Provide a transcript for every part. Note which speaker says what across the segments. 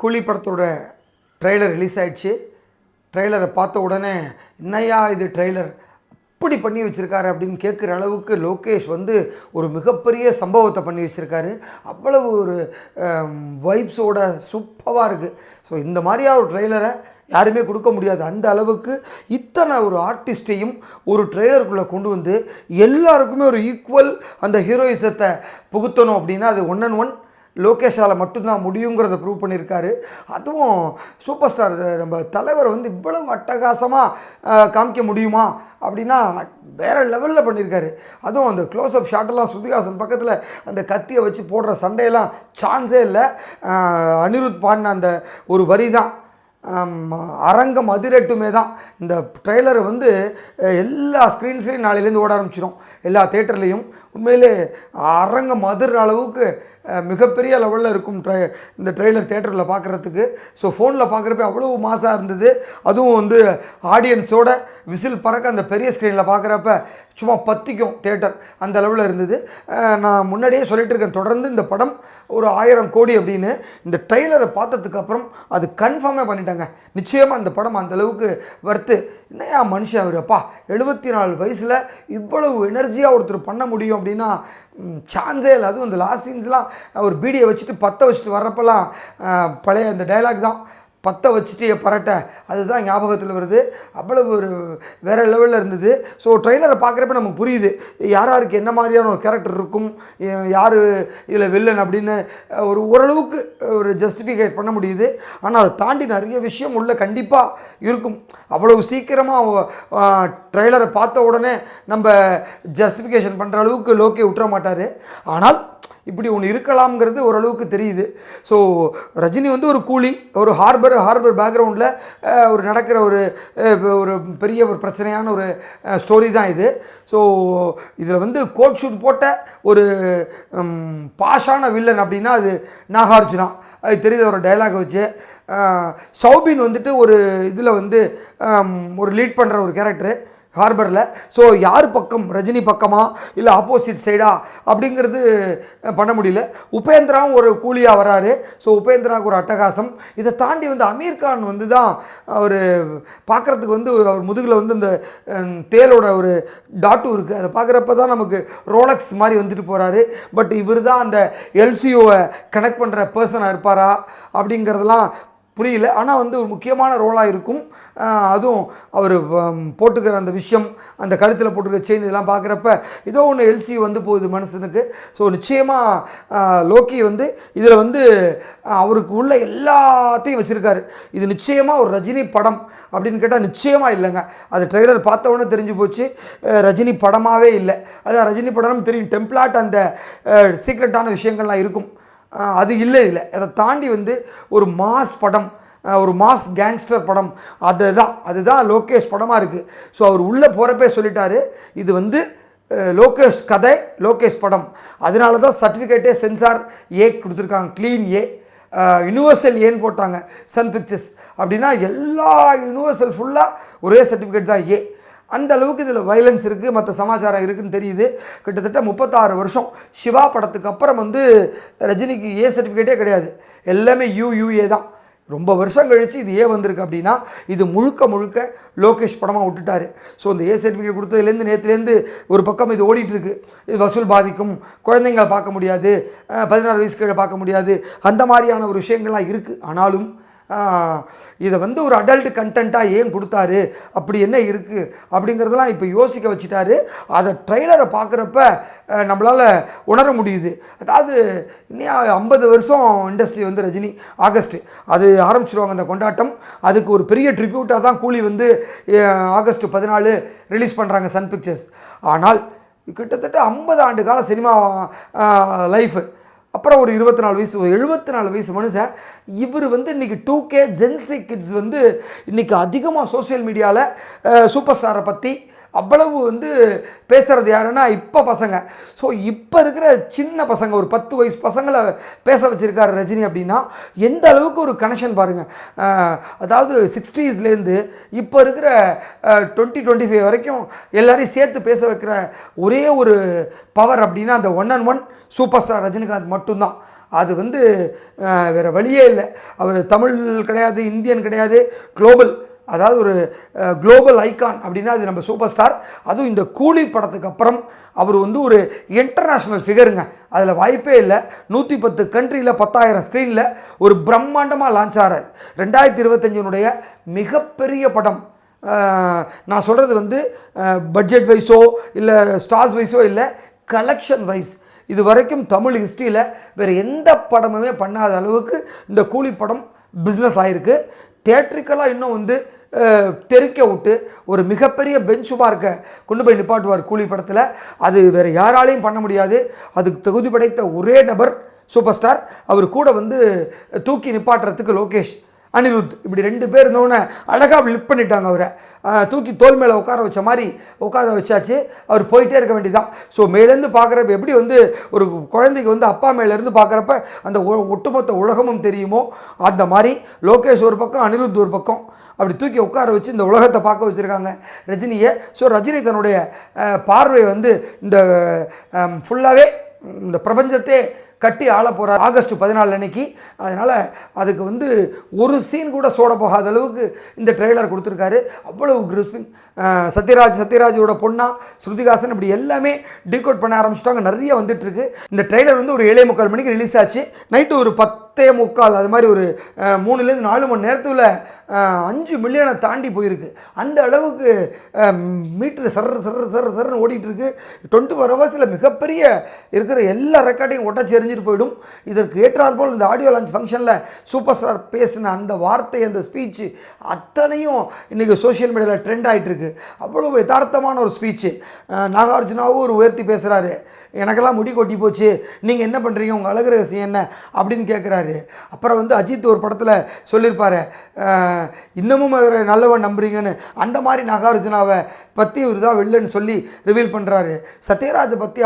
Speaker 1: கூலி படத்தோட trailer release ஆகிடுச்சு. ட்ரெய்லரை பார்த்த உடனே என்னையா இது ட்ரெய்லர் இப்படி பண்ணி வச்சுருக்காரு அப்படின்னு கேட்குற அளவுக்கு லோகேஷ் வந்து ஒரு மிகப்பெரிய சம்பவத்தை பண்ணி வச்சுருக்காரு. அவ்வளவு ஒரு வைப்ஸோட சூப்பராக இருக்குது. ஸோ இந்த மாதிரியாக ஒரு ட்ரெய்லரை யாருமே கொடுக்க முடியாது. அந்த அளவுக்கு இத்தனை ஒரு ஆர்டிஸ்ட்டையும் ஒரு ட்ரெய்லருக்குள்ளே கொண்டு வந்து எல்லாருக்குமே ஒரு ஈக்குவல் அந்த ஹீரோயிசத்தை புகுத்தணும் அப்படின்னா அது ஒன் அண்ட் ஒன் லோகேஷால் மட்டும்தான் முடியுங்கிறத ப்ரூவ் பண்ணியிருக்காரு. அதுவும் சூப்பர் ஸ்டார் நம்ம தலைவர் வந்து இவ்வளவு அட்டகாசமாக காமிக்க முடியுமா அப்படின்னா வேறு லெவலில் பண்ணியிருக்காரு. அதுவும் அந்த க்ளோஸ்அப் ஷாட்டெல்லாம் ஸ்ருதிஹாசன் பக்கத்தில் அந்த கத்தியை வச்சு போடுற சண்டையெல்லாம் சான்ஸே இல்லை. அனிருத் பாடின அந்த ஒரு வரி தான் அரங்கம் அதிரட்டுமே தான். இந்த ட்ரெய்லரை வந்து எல்லா ஸ்க்ரீன்ஸ்லேயும் நாளையிலேருந்து ஓட ஆரம்பிச்சிடும், எல்லா தேட்டர்லேயும். உண்மையிலே அரங்கம் அதிர்ற அளவுக்கு மிகப்பெரிய லெவலில் இருக்கும் இந்த ட்ரெய்லர் தேட்டரில் பார்க்குறதுக்கு. ஸோ ஃபோனில் பார்க்குறப்ப அவ்வளோ மாசாக இருந்தது. அதுவும் வந்து ஆடியன்ஸோட விசில் பறக்க அந்த பெரிய ஸ்க்ரீனில் பார்க்குறப்ப சும்மா பற்றிக்கும் தேட்டர், அந்த லெவலில் இருந்தது. நான் முன்னாடியே சொல்லிட்டு இருக்கேன், தொடர்ந்து இந்த படம் ஒரு 1000 கோடி அப்படின்னு. இந்த ட்ரெய்லரை பார்த்ததுக்கப்புறம் அது கன்ஃபார்மே பண்ணிட்டாங்க. நிச்சயமாக இந்த படம் அந்தளவுக்கு வர்த்து. என்னையா மனுஷன் அவர், அப்பா 74 வயசில் இவ்வளவு எனர்ஜியாக ஒருத்தர் பண்ண முடியும் அப்படின்னா சான்ஸே இல்லை. அதுவும் இந்த லாஸ்ட் சீன்ஸ்லாம் ஒரு பீடியை வச்சுட்டு பற்ற வச்சுட்டு வர்றப்பெல்லாம் பழைய இந்த டைலாக் தான், பற்ற வச்சுட்டு பரட்ட, அதுதான் ஞாபகத்தில் வருது. அவ்வளவு ஒரு வேறு லெவலில் இருந்தது. ஸோ ட்ரெய்லரை பார்க்குறப்ப நமக்கு புரியுது யாருக்கு என்ன மாதிரியான ஒரு கேரக்டர் இருக்கும், யார் இதில் வில்லன் அப்படின்னு ஒரு ஓரளவுக்கு ஒரு ஜஸ்டிஃபிகேட் பண்ண முடியுது. ஆனால் அதை தாண்டி நிறைய விஷயம் உள்ள கண்டிப்பாக இருக்கும். அவ்வளவு சீக்கிரமாக ட்ரெய்லரை பார்த்த உடனே நம்ம ஜஸ்டிஃபிகேஷன் பண்ணுற அளவுக்கு லோகே விட்டுற மாட்டார். ஆனால் இப்படி ஒன்று இருக்கலாம்ங்கிறது ஓரளவுக்கு தெரியுது. ஸோ ரஜினி வந்து ஒரு கூலி, ஒரு ஹார்பர் பேக்ரவுண்டில் ஒரு நடக்கிற ஒரு பெரிய ஒரு பிரச்சனையான ஒரு ஸ்டோரி தான் இது. ஸோ இதில் வந்து கோட் ஷூட் போட்ட ஒரு பாஷான வில்லன் அப்படின்னா அது நாகார்ஜுனா. அது தெரியுது ஒரு டைலாக் வச்சு. சௌபின் வந்துட்டு ஒரு இதில் வந்து ஒரு லீட் பண்ணுற ஒரு கேரக்டரு ஹார்பரில். ஸோ யார் பக்கம், ரஜினி பக்கமா இல்லை ஆப்போசிட் சைடா அப்படிங்கிறது பண்ண முடியல. உபேந்திராவும் ஒரு கூலியாக வராரு. ஸோ உபேந்திராவுக்கு ஒரு அட்டகாசம். இதை தாண்டி வந்து அமீர் கான் வந்து தான் அவர் பார்க்குறதுக்கு வந்து அவர் முதுகில் வந்து இந்த தேலோட ஒரு டாட்டு இருக்குது. அதை பார்க்குறப்ப தான் நமக்கு ரோலக்ஸ் மாதிரி வந்துட்டு போகிறாரு. பட் இவர் தான் அந்த எல்சிஓவை கனெக்ட் பண்ணுற பர்சனாக இருப்பாரா அப்படிங்கிறதெல்லாம் புரியல. ஆனால் வந்து ஒரு முக்கியமான ரோலாக இருக்கும். அதுவும் அவர் போட்டுக்கிற அந்த விஷயம், அந்த கழுத்தில் போட்டுக்கிற செயின், இதெல்லாம் பார்க்குறப்ப ஏதோ ஒன்று எல்சி வந்து போகுது மனுஷனுக்கு. ஸோ நிச்சயமாக லோக்கி வந்து இதில் வந்து அவருக்கு உள்ள எல்லாத்தையும் வச்சுருக்காரு. இது நிச்சயமாக ஒரு ரஜினி படம் அப்படின்னு கேட்டால் நிச்சயமாக இல்லைங்க. அது ட்ரெய்லர் பார்த்தவொடனே தெரிஞ்சு போச்சு, ரஜினி படமாகவே இல்லை. அதான் ரஜினி படம் தெரியும், டெம்ப்ளாட் அந்த சீக்ரெட்டான விஷயங்கள்லாம் இருக்கும், அது இல்லை இல்லை. அதை தாண்டி வந்து ஒரு மாஸ் படம், ஒரு மாஸ் கேங்ஸ்டர் படம், அதுதான் லோகேஷ் படமாக இருக்குது. ஸோ அவர் உள்ளே போகிறப்பே சொல்லிட்டாரு, இது வந்து லோகேஷ் கதை, லோகேஷ் படம். அதனால தான் சர்டிஃபிகேட்டே சென்சார் ஏ கொடுத்துருக்காங்க, க்ளீன் ஏ. யூனிவர்சல் ஏன்னு போட்டாங்க சன் பிக்சர்ஸ். அப்படின்னா எல்லா யூனிவர்சல் ஃபுல்லாக ஒரே சர்டிஃபிகேட் தான் ஏ. அந்த அளவுக்கு இதில் வைலன்ஸ் இருக்குது, மற்ற சமாச்சாரம் இருக்குதுன்னு தெரியுது. கிட்டத்தட்ட 36 வருஷம் சிவா படத்துக்கு அப்புறம் வந்து ரஜினிக்கு ஏ சர்டிஃபிகேட்டே கிடையாது, எல்லாமே யூஏ தான். ரொம்ப வருஷம் கழித்து இது ஏ வந்திருக்கு அப்படின்னா இது முழுக்க லோகேஷ் படமாக விட்டுட்டார். ஸோ இந்த ஏ சர்டிஃபிகேட் கொடுத்ததுலேருந்து நேற்றுலேருந்து ஒரு பக்கம் இது ஓடிட்டுருக்கு. இது வசூல் பாதிக்கும், குழந்தைங்களை பார்க்க முடியாது, 16 வயசு கீழே பார்க்க முடியாது, அந்த மாதிரியான ஒரு விஷயங்கள்லாம் இருக்குது. ஆனாலும் இதை வந்து ஒரு அடல்ட் கண்டென்ட்டாக ஏன் கொடுத்தாரு, அப்படி என்ன இருக்குது அப்படிங்கிறதெல்லாம் இப்போ யோசிக்க வச்சுட்டாரு. அதை ட்ரெய்லரை பார்க்குறப்ப நம்மளால் உணர முடியுது. அதாவது இன்னும் 50 வருஷம் இண்டஸ்ட்ரி வந்து ரஜினி ஆகஸ்ட்டு அது ஆரம்பிச்சிடுவாங்க அந்த கொண்டாட்டம். அதுக்கு ஒரு பெரிய ட்ரிபியூட்டாக தான் கூலி வந்து ஆகஸ்ட் 14 ரிலீஸ் பண்ணுறாங்க சன் பிக்சர்ஸ். ஆனால் கிட்டத்தட்ட 50 ஆண்டு கால சினிமா லைஃபு அப்புறம் ஒரு 24 வயசு, 74 வயசு மனுஷன் இவர் வந்து இன்றைக்கி 2K ஜென்சி கிட்ஸ் வந்து இன்றைக்கி அதிகமாக சோசியல் மீடியாவில் சூப்பர் ஸ்டாரை பற்றி அவ்வளவு வந்து பேசுகிறது யாருன்னா இப்போ பசங்க. ஸோ இப்போ இருக்கிற சின்ன பசங்க, ஒரு 10 வயசு பசங்களை பேச வச்சுருக்காரு ரஜினி அப்படின்னா எந்த அளவுக்கு ஒரு கனெக்ஷன் பாருங்கள். அதாவது 60ஸ்லேருந்து இப்போ இருக்கிற 2025 வரைக்கும் எல்லாரையும் சேர்த்து பேச வைக்கிற ஒரே ஒரு பவர் அப்படின்னா அந்த one and one super star Rajinikanth மட்டும்தான். அது வந்து வேறு வழியே இல்லை. அவர் தமிழ் கிடையாது, இந்தியன் கிடையாது, குளோபல், அதாவது ஒரு குளோபல் ஐகான் அப்படின்னா அது நம்ம சூப்பர் ஸ்டார். அதுவும் இந்த கூலி படத்துக்கு அப்புறம் அவர் வந்து ஒரு இன்டர்நேஷ்னல் ஃபிகருங்க. அதில் வாய்ப்பே இல்லை. 110 கண்ட்ரியில் 10,000 ஸ்க்ரீனில் ஒரு பிரம்மாண்டமாக லான்ச் ஆகிறார். 2025 மிகப்பெரிய படம். நான் சொல்கிறது வந்து பட்ஜெட் வைஸோ இல்லை ஸ்டார்ஸ் வைஸோ இல்லை, கலெக்ஷன் வைஸ் இது வரைக்கும் தமிழ் ஹிஸ்ட்ரியில் வேறு எந்த படமுமே பண்ணாத அளவுக்கு இந்த கூலி படம் பிஸ்னஸ் ஆகிருக்கு. தியேட்ரிக்கலாக இன்னும் வந்து தெறிக்க விட்டு ஒரு மிகப்பெரிய பெஞ்ச் மார்க்கை கொண்டு போய் நிப்பாட்டுவார் கூலி படத்தில். அது வேறு யாராலையும் பண்ண முடியாது. அதுக்கு தகுதி படைத்த ஒரே நபர் சூப்பர் ஸ்டார். அவர் கூட வந்து தூக்கி நிப்பாட்டுறதுக்கு லோகேஷ், அனிருத், இப்படி 2 பேர் இருந்தோன்னே அழகாக லிஃப்ட் பண்ணிட்டாங்க. அவரை தூக்கி தோல் மேலே உட்கார வச்ச மாதிரி உட்கார வச்சாச்சு. அவர் போயிட்டே இருக்க வேண்டியதான். ஸோ மேலேருந்து பார்க்குறப்ப எப்படி வந்து ஒரு குழந்தைக்கு வந்து அப்பா மேலேருந்து பார்க்குறப்ப அந்த ஒட்டுமொத்த உலகமும் தெரியுமோ, அந்த மாதிரி லோகேஷ் ஒரு பக்கம், அனிருத் ஒரு பக்கம், அப்படி தூக்கி உட்கார வச்சு இந்த உலகத்தை பார்க்க வச்சுருக்காங்க ரஜினியை. ஸோ ரஜினி தன்னுடைய பார்வை வந்து இந்த ஃபுல்லாகவே இந்த பிரபஞ்சத்தை கட்டி ஆள போகிறார் ஆகஸ்ட் 14 அன்னைக்கு. அதனால் அதுக்கு வந்து ஒரு சீன் கூட சோட போகாத அளவுக்கு இந்த ட்ரெய்லர் கொடுத்துருக்காரு. அவ்வளவு கிறிஸ்பிங். சத்யராஜோட பொண்ணா ஸ்ருதிகாசன் இப்படி எல்லாமே டீகோட் பண்ண ஆரம்பிச்சிட்டாங்க. நிறைய வந்துட்டுருக்கு. இந்த ட்ரெய்லர் வந்து ஒரு 7:45 மணிக்கு ரிலீஸ் ஆச்சு. நைட்டு ஒரு 10:45 அது மாதிரி ஒரு 3லேருந்து 4 மணி நேரத்தில் 5 மில்லியனை தாண்டி போயிருக்கு. அந்த அளவுக்கு மீட்ரு சர்ன்னு ஓடிட்டுருக்கு. 24 ஹவர்ஸில் மிகப்பெரிய இருக்கிற எல்லா ரெக்கார்டையும் ஒட்டச்சி எறிஞ்சிட்டு போயிடும். இதற்கு ஏற்றாற்போல் இந்த ஆடியோ லான்ச் ஃபங்க்ஷனில் சூப்பர் ஸ்டார் பேசின அந்த வார்த்தை, அந்த ஸ்பீச்சு அத்தனையும் இன்றைக்கி சோஷியல் மீடியாவில் ட்ரெண்ட் ஆகிட்டுருக்கு. அவ்வளோ யதார்த்தமான ஒரு ஸ்பீச்சு. நாகார்ஜுனாவும் ஒரு உயர்த்தி பேசுகிறாரு. எனக்கெல்லாம் முடி கொட்டி போச்சு, நீங்கள் என்ன பண்ணுறீங்க, உங்கள் அழகு ரகசியம் என்ன அப்படின்னு கேட்குறாரு. அப்புறம் வந்து அஜித் ஒரு படத்தில் சொல்லியிருப்பார், இன்னமும் அவர் நல்லவன் நம்புறீங்கன்னு. அந்த மாதிரி நாகார்ஜுனாவை பற்றி இவர் தான் வெளிலன்னு சொல்லி ரிவீல் பண்ணுறாரு. சத்யராஜை பற்றி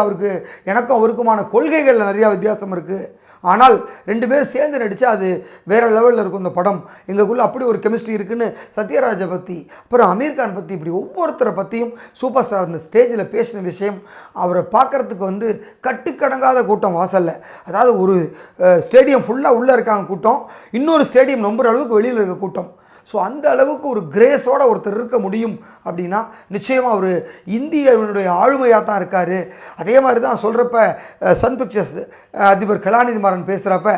Speaker 1: எனக்கும் அவருக்குமான கொள்கைகளில் நிறையா வித்தியாசம் இருக்குது. ஆனால் 2 பேர் சேர்ந்து நடித்தா அது வேறு லெவலில் இருக்கும் இந்த படம். எங்களுக்குள்ளே அப்படி ஒரு கெமிஸ்ட்ரி இருக்குதுன்னு சத்யராஜை பற்றி, அப்புறம் அமீர் கான் பற்றி, இப்படி ஒவ்வொருத்தரை பற்றியும் சூப்பர் ஸ்டார் இந்த ஸ்டேஜில் பேசின விஷயம் அவரை பார்க்குறதுக்கு வந்து கட்டுக்கடங்காத கூட்டம் வாசலில். அதாவது ஒரு ஸ்டேடியம் ஃபுல்லாக உள்ளே இருக்காங்க கூட்டம், இன்னொரு ஸ்டேடியம் நம்புகிற அளவுக்கு வெளியில் இருக்க கூட்டம். ஸோ அந்த அளவுக்கு ஒரு கிரேஸோடு ஒருத்தர் இருக்க முடியும் அப்படின்னா நிச்சயமாக ஒரு இந்தியனுடைய ஆளுமையாக தான் இருக்கார். அதே மாதிரி தான் சொல்கிறப்ப சன் பிக்சர்ஸ் அதிபர் கலாநிதி மாறன் பேசுகிறப்ப,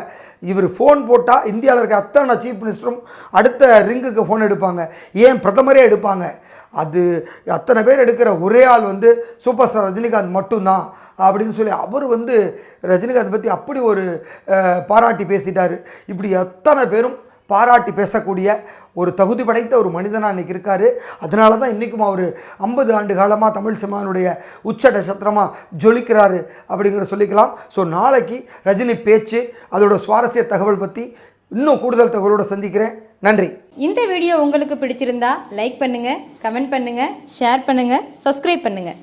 Speaker 1: இவர் ஃபோன் போட்டால் இந்தியாவில் இருக்க அத்தனை சீஃப் மினிஸ்டரும் அடுத்த ரிங்குக்கு ஃபோன் எடுப்பாங்க, ஏன் பிரதமரே எடுப்பாங்க. அது அத்தனை பேர் எடுக்கிற ஒரே ஆள் வந்து சூப்பர் ஸ்டார் ரஜினிகாந்த் மட்டும்தான் அப்படின்னு சொல்லி அவர் வந்து ரஜினிகாந்த் பற்றி அப்படி ஒரு பாராட்டி பேசிட்டார். இப்படி அத்தனை பேரும் பாராட்டி பேசக்கூடிய ஒரு தகுதி படைத்த ஒரு மனிதனாக இன்றைக்கி இருக்கார். அதனால தான் இன்றைக்கும் அவர் 50 ஆண்டு காலமாக தமிழ் சினிமாவினுடைய உச்ச நட்சத்திரமாக ஜொலிக்கிறாரு அப்படிங்கிற சொல்லிக்கலாம். ஸோ நாளைக்கு ரஜினி பேச்சு, அதோட சுவாரஸ்ய தகவல் பற்றி இன்னும் கூடுதல் தகவலோடு சந்திக்கிறேன். நன்றி.
Speaker 2: இந்த வீடியோ உங்களுக்கு பிடிச்சிருந்தா லைக் பண்ணுங்கள், கமெண்ட் பண்ணுங்கள், ஷேர் பண்ணுங்கள், சப்ஸ்கிரைப் பண்ணுங்கள்.